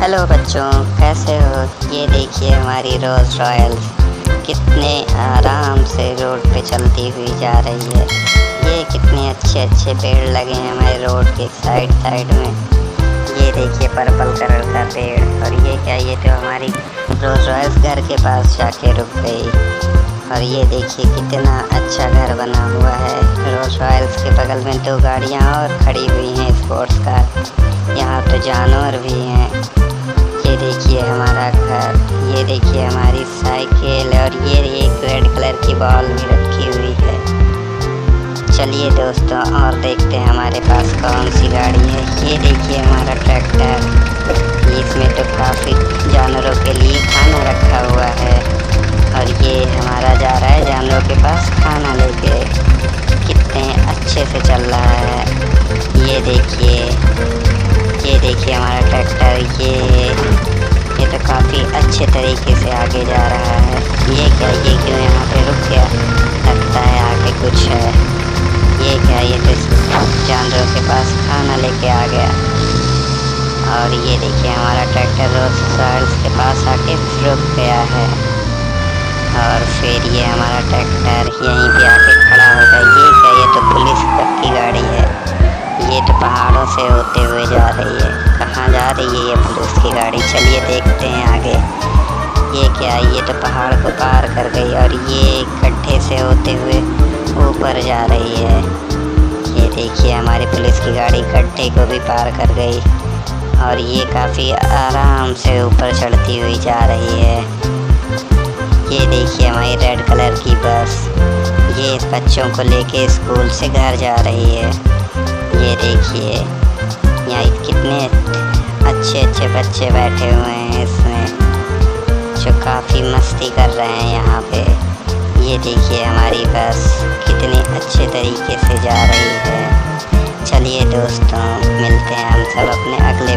Hello बच्चों, कैसे हो। ये देखिए हमारी रोज़ रॉयल्स कितने आराम से रोड पे चलती हुई जा रही है। ये कितने अच्छे अच्छे पेड़ लगे हैं हमारे रोड के साइड साइड में। ये देखिए पर्पल कलर का पेड़। और ये क्या, ये तो हमारी रोज़ रॉयल्स घर के पास जाके रुक गई। और ये देखिए कितना अच्छा घर बना हुआ है। रोज़ रॉयल्स के बगल में 2 गाड़ियाँ और खड़ी हुई हैं स्पोर्ट्स कार। यहाँ तो जानवर भी हैं। ये देखिए हमारा घर, ये देखिए हमारी साइकिल, और ये एक रेड कलर की बॉल भी रखी हुई है। चलिए दोस्तों, और देखते हैं हमारे पास कौन सी गाड़ी है। ये देखिए हमारा ट्रैक्टर, इसमें तो काफ़ी जानवरों के लिए खाना रखा हुआ है। और ये हमारा जा रहा है जानवरों के पास खाना लेके। कितने अच्छे से चल रहा है। ये देखिए हमारा ट्रैक्टर, ये तो काफ़ी अच्छे तरीके से आगे जा रहा है। ये क्या, ये क्यों यहाँ पे रुक गया, लगता है आगे कुछ है। ये क्या, ये तो जानवरों के पास खाना लेके आ गया। और ये देखिए हमारा ट्रैक्टर रोज़ रॉयल्स के पास आके रुक गया है। और फिर ये हमारा ट्रैक्टर यहीं पे आके खड़ा होगा। ये क्या, ये तो पुलिस की गाड़ी है। ये तो पहाड़ों से होते हुए जा रही है। कहाँ जा रही है ये पुलिस की गाड़ी, चलिए देखते हैं आगे। ये क्या, ये तो पहाड़ को पार कर गई और ये गड्ढे से होते हुए ऊपर जा रही है। ये देखिए हमारी पुलिस की गाड़ी गड्ढे को भी पार कर गई और ये काफ़ी आराम से ऊपर चढ़ती हुई जा रही है। ये देखिए हमारी रेड कलर की बस, ये बच्चों को लेके स्कूल से घर जा रही है। ये देखिए यहाँ कितने अच्छे अच्छे बच्चे बैठे हुए हैं इसमें, जो काफ़ी मस्ती कर रहे हैं यहाँ पे। ये देखिए हमारी बस कितने अच्छे तरीके से जा रही है। चलिए दोस्तों, मिलते हैं हम सब अपने अगले